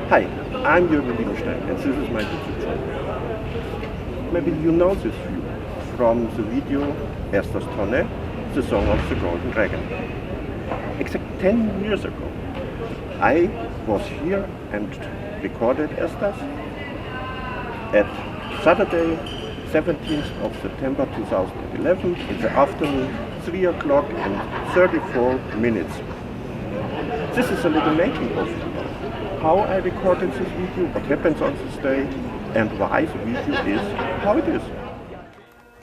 Hi, I'm Jürgen Wienstein and this is my YouTube channel. Maybe you know this view from the video Estas Tonne, the song of the Golden Dragon. Exact 10 years ago, I was here and recorded Estas at Saturday, 17th of September 2011 in the afternoon, 3 o'clock and 34 minutes. This is a little making of how I recorded this video, what happens on this day, and why the video is how it is.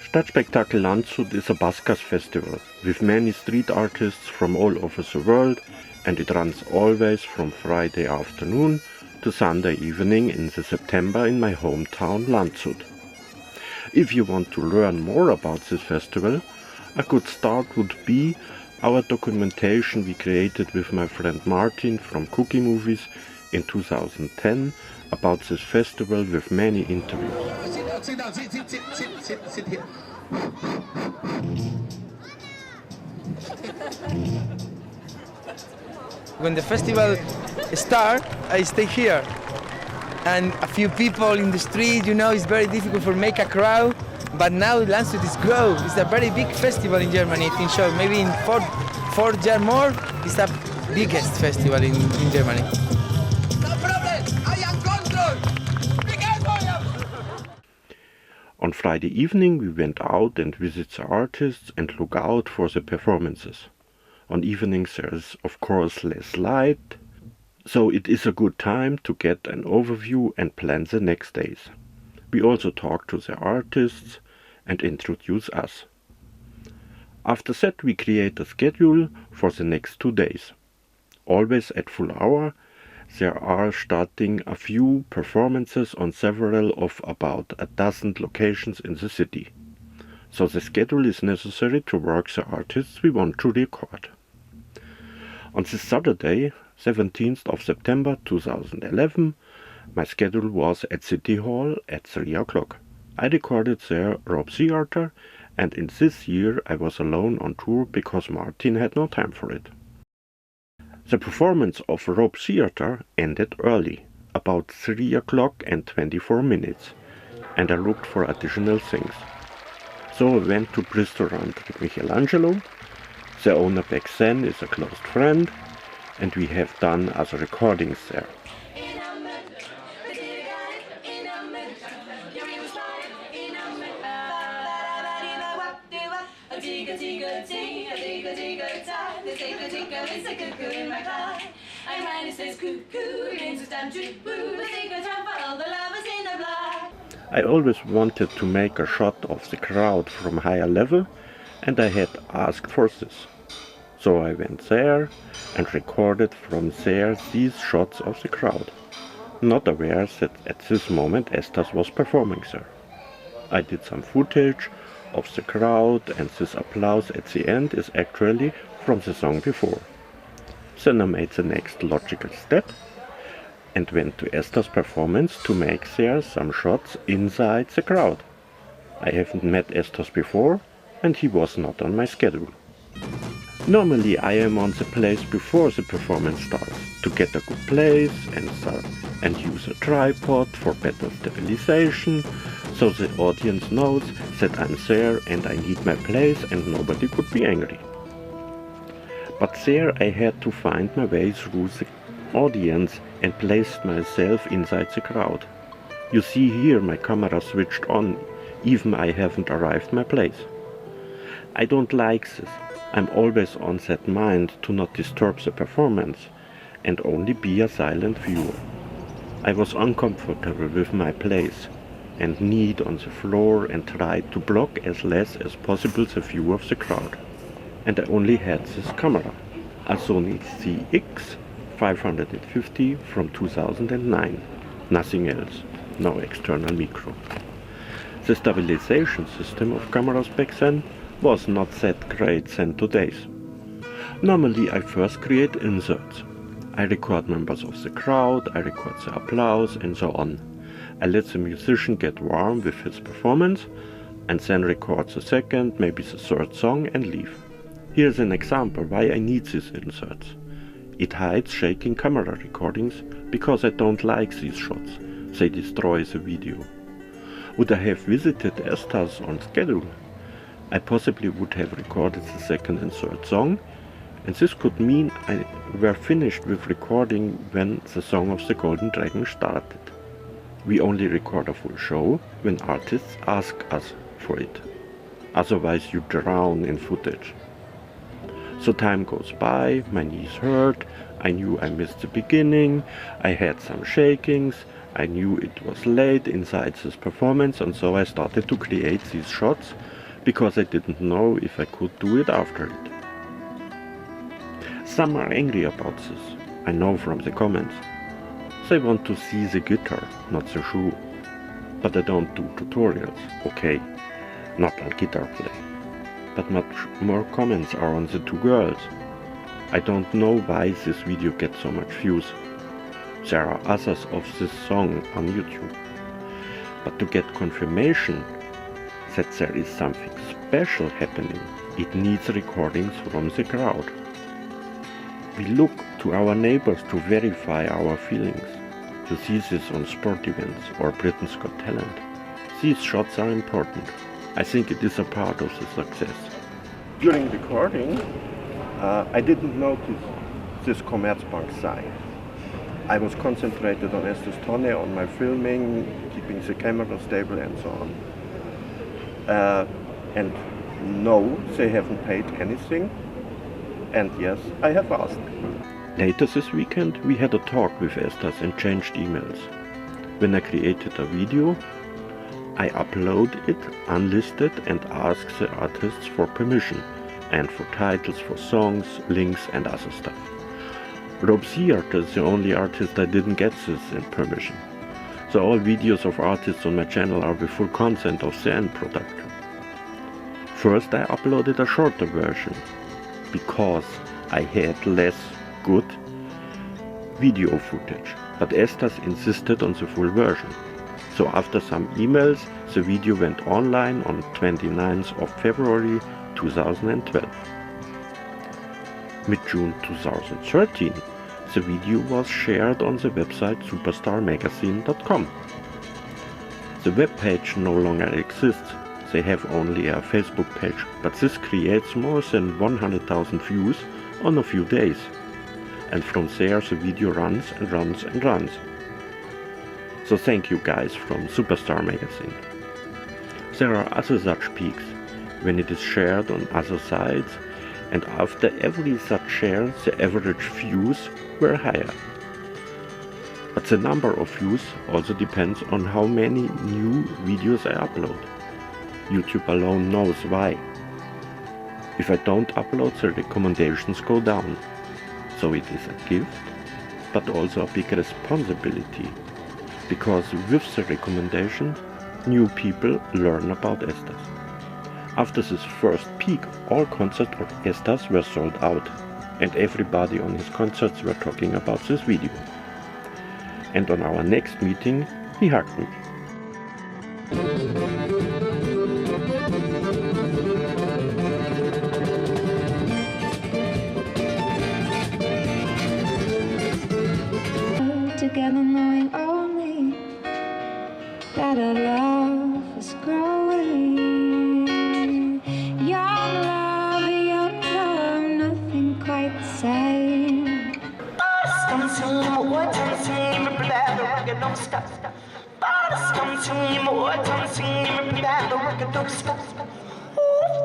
Stadtspektakel Landshut is a buskers festival with many street artists from all over the world, and it runs always from Friday afternoon to Sunday evening in the September in my hometown Landshut. If you want to learn more about this festival, a good start would be our documentation we created with my friend Martin from Cookie Movies in 2010 about this festival with many interviews. Sit down, sit here. When the festival starts, I stay here. And a few people in the street, it's very difficult for make a crowd. But now Landshut is grow. It's a very big festival in Germany, I think so. Maybe in four years more, it's the biggest festival in Germany. No problem, I am control. Be careful. On Friday evening we went out and visit the artists and look out for the performances. On evenings there is of course less light, so it is a good time to get an overview and plan the next days. We also talk to the artists and introduce us. After that we create a schedule for the next 2 days. Always at full hour, there are starting a few performances on several of about a dozen locations in the city. So the schedule is necessary to work the artists we want to record. On this Saturday, 17th of September 2011, my schedule was at City Hall at 3 o'clock. I recorded there Rob Theater, and in this year I was alone on tour because Martin had no time for it. The performance of Rob Theater ended early, about 3 o'clock and 24 minutes, and I looked for additional things. So I went to Bistrorant Michelangelo. The owner back then is a close friend, and we have done other recordings there. I always wanted to make a shot of the crowd from higher level, and I had asked for this. So I went there and recorded from there these shots of the crowd, not aware that at this moment Estas was performing there. I did some footage of the crowd, and this applause at the end is actually from the song before. Then I made the next logical step and went to Estas' performance to make there some shots inside the crowd. I haven't met Estas before, and he was not on my schedule. Normally I am on the place before the performance starts, to get a good place and use a tripod for better stabilization, so the audience knows that I'm there and I need my place and nobody could be angry. But there I had to find my way through the audience and placed myself inside the crowd. You see here my camera switched on, even I haven't arrived my place. I don't like this. I'm always on that mind to not disturb the performance and only be a silent viewer. I was uncomfortable with my place and kneed on the floor and tried to block as less as possible the view of the crowd. And I only had this camera, a Sony CX 550 from 2009, nothing else, no external micro. The stabilization system of cameras back then was not that great than today's. Normally I first create inserts. I record members of the crowd, I record the applause and so on. I let the musician get warm with his performance and then record the second, maybe the third song and leave. Here's an example why I need these inserts. It hides shaking camera recordings because I don't like these shots. They destroy the video. Would I have visited Estas on schedule? I possibly would have recorded the second and third song, and this could mean I were finished with recording when the Song of the Golden Dragon started. We only record a full show when artists ask us for it. Otherwise you drown in footage. So time goes by, my knees hurt, I knew I missed the beginning, I had some shakings, I knew it was late inside this performance, and so I started to create these shots because I didn't know if I could do it after it. Some are angry about this, I know from the comments. They want to see the guitar, not the shoe. But I don't do tutorials, okay, not on guitar play. But much more comments are on the two girls. I don't know why this video gets so much views. There are others of this song on YouTube. But to get confirmation that there is something special happening, it needs recordings from the crowd. We look to our neighbors to verify our feelings. You see this on sport events or Britain's Got Talent. These shots are important. I think it is a part of the success. During recording, I didn't notice this Commerzbank sign. I was concentrated on Estas Tonne, on my filming, keeping the camera stable and so on. And no, they haven't paid anything. And yes, I have asked. Later this weekend we had a talk with Estas and changed emails. When I created a video, I upload it unlisted and ask the artists for permission and for titles for songs, links and other stuff. Rory is the only artist I didn't get this in permission. So all videos of artists on my channel are with full consent of the end product. First I uploaded a shorter version because I had less good video footage, but Estas insisted on the full version. So after some emails, the video went online on 29th of February 2012. Mid-June 2013, the video was shared on the website superstarmagazine.com. The webpage no longer exists. They have only a Facebook page, but this creates more than 100,000 views on a few days. And from there the video runs and runs and runs. So thank you guys from Superstar Magazine. There are other such peaks, when it is shared on other sites, and after every such share the average views were higher. But the number of views also depends on how many new videos I upload. YouTube alone knows why. If I don't upload, the recommendations go down. So it is a gift, but also a big responsibility. Because with the recommendation, new people learn about Estas. After this first peak, all concerts of Estas were sold out, and everybody on his concerts were talking about this video. And on our next meeting, he hugged me. Together knowing only that our love is growing. Young love, nothing quite the same.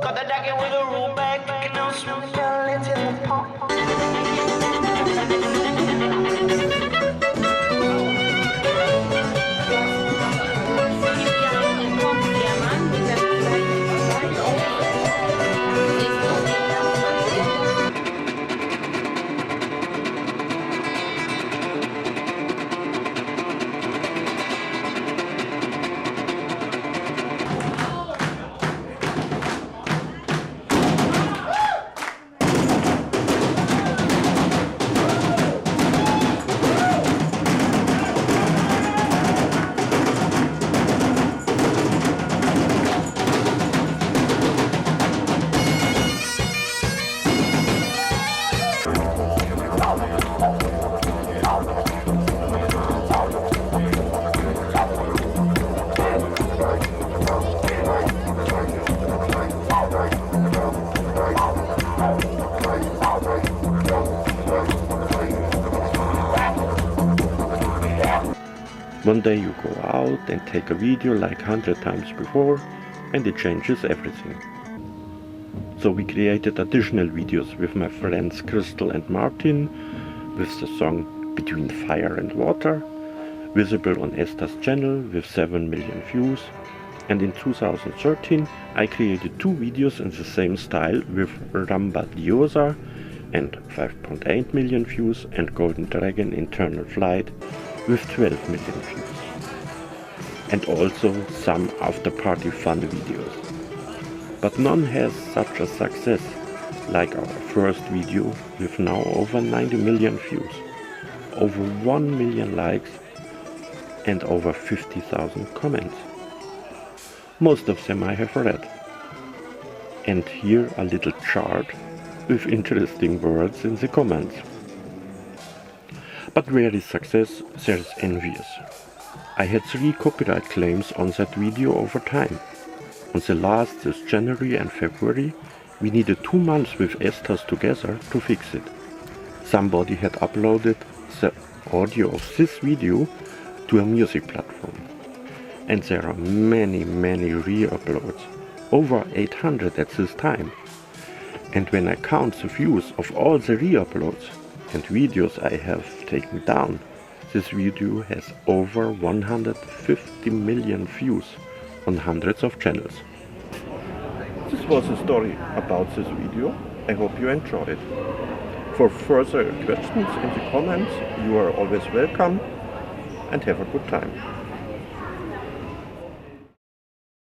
Got the jacket with a roll back, kicking out swimming down into the pond. One day you go out and take a video like 100 times before, and it changes everything. So we created additional videos with my friends Crystal and Martin, with the song Between Fire and Water, visible on Estas channel with 7 million views. And in 2013 I created 2 videos in the same style with Ramba Diosa and 5.8 million views, and Golden Dragon Internal Flight with 12 million views. And also some after party fun videos. But none has such a success like our first video with now over 90 million views, over 1 million likes and over 50,000 comments. Most of them I have read. And here a little chart with interesting words in the comments. But where is success, there is envious. I had 3 copyright claims on that video over time. On the last, this January and February, we needed 2 months with Estas together to fix it. Somebody had uploaded the audio of this video to a music platform. And there are many re-uploads, over 800 at this time. And when I count the views of all the re-uploads and videos I have taken down, this video has over 150 million views on hundreds of channels. This was the story about this video. I hope you enjoyed it. For further questions in the comments, you are always welcome, and have a good time.